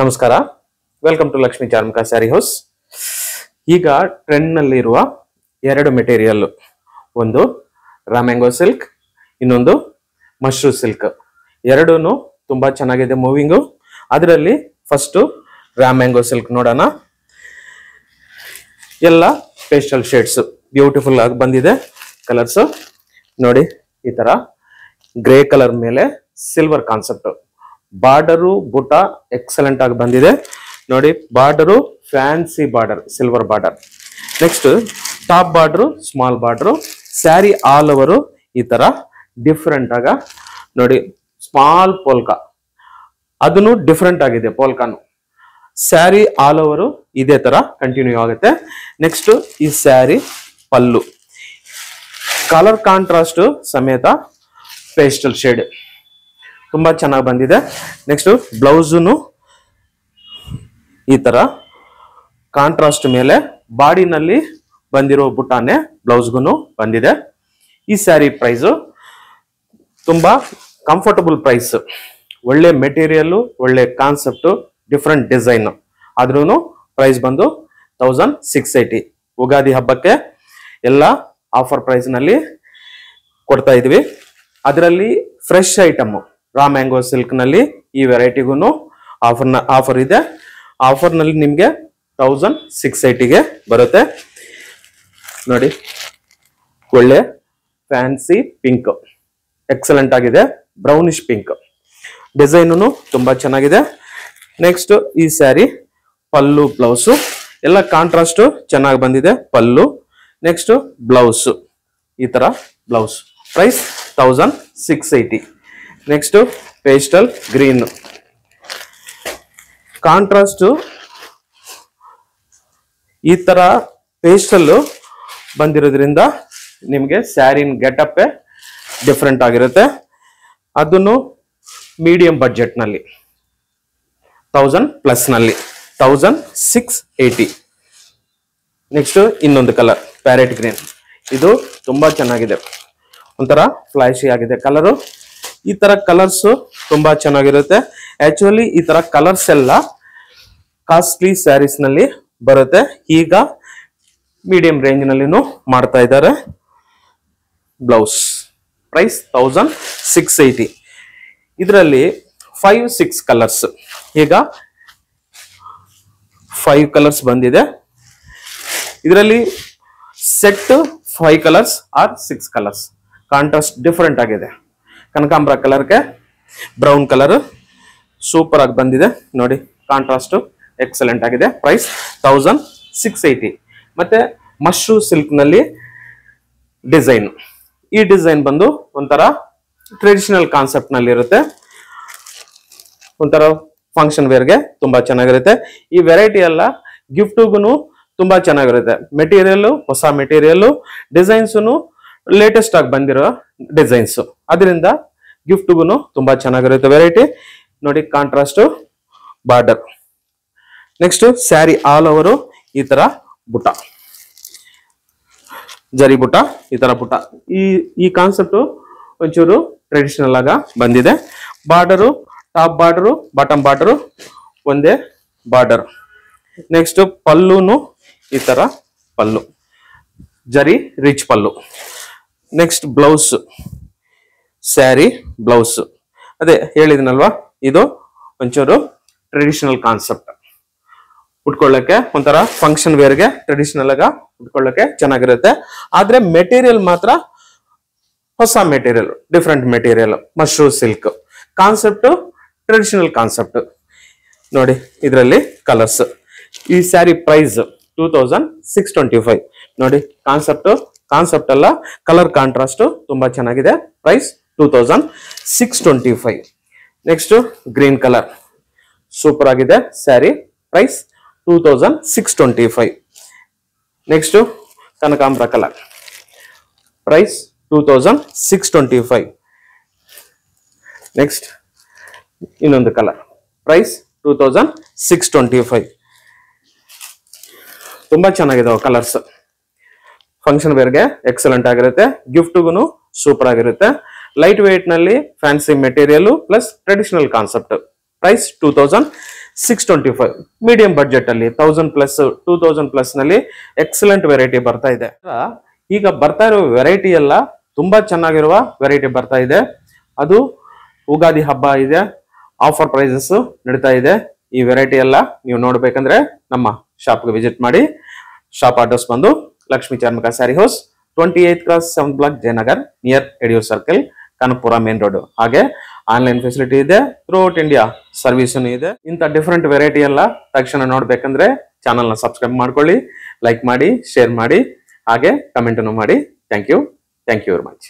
ನಮಸ್ಕಾರ, welcome to Lakshmi Charmaka sari house. ಈಗ trend ನಲ್ಲಿ ಇರುವ ಎರಡು ಮೆಟೀರಿಯಲ್, ಒಂದು ರಾ ಮ್ಯಾಂಗೋ ಸಿಲ್ಕ್, ಇನ್ನೊಂದು ಮಶ್ರೂ ಸಿಲ್ಕ್. ಎರಡೂನು ತುಂಬಾ ಚೆನ್ನಾಗಿದೆ ಮೂವಿಂಗು. ಅದರಲ್ಲಿ ಫಸ್ಟ್ ರಾ ಮ್ಯಾಂಗೋ ಸಿಲ್ಕ್ ನೋಡೋಣ. ಎಲ್ಲ ಪೇಸ್ಟಲ್ ಶೇಡ್ಸ್ ಬ್ಯೂಟಿಫುಲ್ ಆಗಿ ಬಂದಿದೆ. ಕಲರ್ಸ್ ನೋಡಿ, ಈ ತರ ಗ್ರೇ ಕಲರ್ ಮೇಲೆ ಸಿಲ್ವರ್ ಕಾನ್ಸೆಪ್ಟ್. ಬಾರ್ಡರು ಬುಟ್ಟ ಎಕ್ಸಲೆಂಟ್ ಆಗಿ ಬಂದಿದೆ ನೋಡಿ. Border fancy border, silver border. Next top border small border. Sari all over ಈ ತರ ಡಿಫ್ರೆಂಟ್ ಆಗ ನೋಡಿ. ಸ್ಮಾಲ್ ಪೋಲ್ಕಾ, ಅದನ್ನು ಡಿಫ್ರೆಂಟ್ ಆಗಿದೆ ಪೋಲ್ಕಾನು. ಸ್ಯಾರಿ ಆಲ್ ಓವರು ಇದೇ ತರ ಕಂಟಿನ್ಯೂ ಆಗುತ್ತೆ. ನೆಕ್ಸ್ಟ್ ಈ ಸ್ಯಾರಿ ಪಲ್ಲು ಕಲರ್ ಕಾಂಟ್ರಾಸ್ಟ್ ಸಮೇತ ಪೇಸ್ಟಲ್ ಶೇಡ್ ತುಂಬಾ ಚೆನ್ನಾಗಿ ಬಂದಿದೆ. ನೆಕ್ಸ್ಟ್ ಬ್ಲೌಸುನು ಈ ತರ ಕಾಂಟ್ರಾಸ್ಟ್ ಮೇಲೆ ಬಾಡಿನಲ್ಲಿ ಬಂದಿರೋ ಬುಟ್ಟಾನೆ ಬ್ಲೌಸ್ಗೂ ಬಂದಿದೆ. ಈ ಸ್ಯಾರಿ ಪ್ರೈಸು ತುಂಬಾ ಕಂಫರ್ಟಬಲ್ ಪ್ರೈಸ್. ಒಳ್ಳೆ ಮೆಟೀರಿಯಲ್, ಒಳ್ಳೆ ಕಾನ್ಸೆಪ್ಟ್, ಡಿಫ್ರೆಂಟ್ ಡಿಸೈನ್. ಆದ್ರೂ ಪ್ರೈಸ್ ಬಂದು 1680. ಉಗಾದಿ ಹಬ್ಬಕ್ಕೆ ಎಲ್ಲ ಆಫರ್ ಪ್ರೈಸ್ ನಲ್ಲಿ ಕೊಡ್ತಾ ಇದೀವಿ. ಅದರಲ್ಲಿ ಫ್ರೆಶ್ ಐಟಮ್ ರಾ ಮ್ಯಾಂಗೋ ಸಿಲ್ಕ್ ನಲ್ಲಿ ಈ ವೆರೈಟಿಗೂ ಆಫರ್ ಇದೆ. ಆಫರ್ ನಲ್ಲಿ ನಿಮ್ಗೆ 1680ಗೆ ಬರುತ್ತೆ ನೋಡಿ. ಒಳ್ಳೆ ಫ್ಯಾನ್ಸಿ ಪಿಂಕ್, ಎಕ್ಸಲೆಂಟ್ ಆಗಿದೆ. ಬ್ರೌನಿಶ್ ಪಿಂಕ್ ಡಿಸೈನು ತುಂಬಾ ಚೆನ್ನಾಗಿದೆ. ನೆಕ್ಸ್ಟ್ ಈ ಸ್ಯಾರಿ ಪಲ್ಲು ಬ್ಲೌಸು ಎಲ್ಲ ಕಾಂಟ್ರಾಸ್ಟ್ ಚೆನ್ನಾಗಿ ಬಂದಿದೆ. ಪಲ್ಲು ನೆಕ್ಸ್ಟ್ ಬ್ಲೌಸ್ ಈ ತರ blouse. Price 1680. Next pastel green contrast. ಈ ತರ ಪೇಸ್ಟಲ್ ಬಂದಿರೋದ್ರಿಂದ ನಿಮ್ಗೆ ಸ್ಯಾರಿನ್ ಗೆಟಪ್ ಡಿಫ್ರೆಂಟ್ ಆಗಿರುತ್ತೆ. ಅದನ್ನು ಮೀಡಿಯಂ ಬಡ್ಜೆಟ್ ನಲ್ಲಿ 1000+ ನಲ್ಲಿ 1680. ನೆಕ್ಸ್ಟ್ ಇನ್ನೊಂದು ಕಲರ್ ಪ್ಯಾರೆಟ್ ಗ್ರೀನ್. ಇದು ತುಂಬಾ ಚೆನ್ನಾಗಿದೆ, ಒಂಥರ ಫ್ಲಾಶಿ ಆಗಿದೆ ಕಲರು. ಈ ತರ ಕಲರ್ಸ್ ತುಂಬಾ ಚೆನ್ನಾಗಿರುತ್ತೆ. ಆಕ್ಚುಲಿ ಈ ತರ ಕಲರ್ಸ್ ಎಲ್ಲ ಕಾಸ್ಟ್ಲಿ ಸ್ಯಾರೀಸ್ ನಲ್ಲಿ ಬರುತ್ತೆ. ಈಗ ಮೀಡಿಯಂ ರೇಂಜ್ ನಲ್ಲಿನೂ ಮಾಡ್ತಾ ಇದ್ದಾರೆ. Blouse price 1680. ಇದರಲ್ಲಿ 5-6 ಕಲರ್ಸ್, ಈಗ 5 ಕಲರ್ಸ್ ಬಂದಿದೆ. ಇದರಲ್ಲಿ set 5 colours or 6 colours. Contrast different ಆಗಿದೆ. ಕನಕಾಂಬರ ಕಲರ್ಗೆ ಬ್ರೌನ್ ಕಲರ್ ಸೂಪರ್ ಆಗಿ ಬಂದಿದೆ ನೋಡಿ. ಕಾಂಟ್ರಾಸ್ಟ್ ಎಕ್ಸಲೆಂಟ್ ಆಗಿದೆ. ಪ್ರೈಸ್ 1680. ಮತ್ತೆ ಮಶ್ರೂ ಸಿಲ್ಕ್ ನಲ್ಲಿ ಡಿಸೈನ್. ಈ ಡಿಸೈನ್ ಬಂದು ಒಂಥರ ಟ್ರೆಡಿಷನಲ್ ಕಾನ್ಸೆಪ್ಟ್ ನಲ್ಲಿ ಇರುತ್ತೆ. ಒಂಥರ ಫಂಕ್ಷನ್ ವೇರ್ಗೆ ತುಂಬಾ ಚೆನ್ನಾಗಿರುತ್ತೆ. ಈ ವೆರೈಟಿ ಎಲ್ಲ ಗಿಫ್ಟ್ಗೂ ತುಂಬಾ ಚೆನ್ನಾಗಿರುತ್ತೆ. ಮೆಟೀರಿಯಲ್ ಹೊಸ ಮೆಟೀರಿಯಲ್, ಡಿಸೈನ್ಸ್ ಲೇಟೆಸ್ಟ್ ಆಗಿ ಬಂದಿರೋ ಡಿಸೈನ್ಸ್. ಅದರಿಂದ ಗಿಫ್ಟ್ಗೂ ತುಂಬಾ ಚೆನ್ನಾಗಿರುತ್ತೆ ವೆರೈಟಿ ನೋಡಿ. Contrast border. Next sari all over ಈ ತರ ಬುಟ್ಟ, ಜರಿ ಬುಟ್ಟ, ಈ ತರ ಬುಟ್ಟ. ಈ ಕಾನ್ಸೆಪ್ಟ್ ಒಂಚೂರು ಟ್ರೆಡಿಷನಲ್ ಆಗ ಬಂದಿದೆ. Border top border bottom border ಒಂದೇ ಬಾರ್ಡರ್. ನೆಕ್ಸ್ಟ್ ಪಲ್ಲುನು ಈ ತರ pallu, zari rich pallu. Next blouse, sari blouse. ಅದೇ ಹೇಳಿದ್ನಲ್ವಾ, ಇದು ಒಂಚೂರು ಟ್ರೆಡಿಷನಲ್ ಕಾನ್ಸೆಪ್ಟ್. ಉಟ್ಕೊಳ್ಳಕ್ಕೆ ಒಂಥರ ಫಂಕ್ಷನ್ ವೇರ್ಗೆ ಟ್ರೆಡಿಷನಲ್ ಆಗ ಉಟ್ಕೊಳ್ಳಕ್ಕೆ ಚೆನ್ನಾಗಿರುತ್ತೆ. ಆದ್ರೆ ಮೆಟೀರಿಯಲ್ ಮಾತ್ರ ಹೊಸ material, different material. Mashru silk concept, traditional concept ನೋಡಿ. ಇದರಲ್ಲಿ ಕಲರ್ಸ್. ಈ ಸ್ಯಾರಿ ಪ್ರೈಸ್ 2625 ನೋಡಿ. ಕಾನ್ಸೆಪ್ಟ್ ಅಲ್ಲ, ಕಲರ್ ಕಾಂಟ್ರಾಸ್ಟ್ ತುಂಬಾ ಚೆನ್ನಾಗಿದೆ. Price 2625. Next green colour super ಆಗಿದೆ ಸ್ಯಾರಿ. ಪ್ರೈಸ್ 2625. ನೆಕ್ಸ್ಟ್ ಕನಕಾಂಬರ ಕಲರ್. ಪ್ರೈಸ್ 2625. ನೆಕ್ಸ್ಟ್ ಇನ್ನೊಂದು ಕಲರ್. ಪ್ರೈಸ್ 2625. ತುಂಬಾ ಚೆನ್ನಾಗಿದಾವೆ ಕಲರ್ಸ್. ಫಂಕ್ಷನ್ ವೇರ್ಗೆ ಎಕ್ಸಲೆಂಟ್ ಆಗಿರುತ್ತೆ. ಗಿಫ್ಟ್ಗೂ ಸೂಪರ್ ಆಗಿರುತ್ತೆ. ಲೈಟ್ ವೇಟ್ ನಲ್ಲಿ fancy material plus traditional concept. Price 2625. 625 medium budget ಅಲ್ಲಿ 1000+ 2000+ ನಲ್ಲಿ ಎಕ್ಸಲೆಂಟ್ ವೆರೈಟಿ ಬರ್ತಾ ಇದೆ. ಈಗ ಬರ್ತಾ ಇರೋ ವೆರೈಟಿ ಎಲ್ಲ ತುಂಬಾ ಚೆನ್ನಾಗಿರುವ ವೆರೈಟಿ ಬರ್ತಾ ಇದೆ. ಅದು ಉಗಾದಿ ಹಬ್ಬ ಇದೆ, ಆಫರ್ ಪ್ರೈಸಸ್ ನಡೀತಾ ಇದೆ. ಈ ವೆರೈಟಿ ಎಲ್ಲ ನೀವು ನೋಡ್ಬೇಕಂದ್ರೆ ನಮ್ಮ ಶಾಪ್ಗೆ ವಿಸಿಟ್ ಮಾಡಿ. ಶಾಪ್ ಅಡ್ರೆಸ್ ಬಂದು Lakshmi Charmaka sari house, 28 cross 7th block, Jayanagar, near ಎಡಿಯೋ ಸರ್ಕಲ್, ಕನಕಪುರ ಮೇನ್ ರೋಡ್. ಹಾಗೆ ಆನ್ಲೈನ್ ಫೆಸಿಲಿಟಿ ಇದೆ, ಥ್ರೂಔಟ್ ಇಂಡಿಯಾ ಸರ್ವಿಸ್ ಇದೆ. ಇಂಥ ಡಿಫ್ರೆಂಟ್ ವೆರೈಟಿ ಎಲ್ಲ ತಕ್ಷಣ ನೋಡ್ಬೇಕಂದ್ರೆ ಚಾನಲ್ ನ ಸಬ್ಸ್ಕ್ರೈಬ್ ಮಾಡ್ಕೊಳ್ಳಿ, ಲೈಕ್ ಮಾಡಿ, ಶೇರ್ ಮಾಡಿ, ಹಾಗೆ ಕಮೆಂಟ್ ಮಾಡಿ. Thank you very much.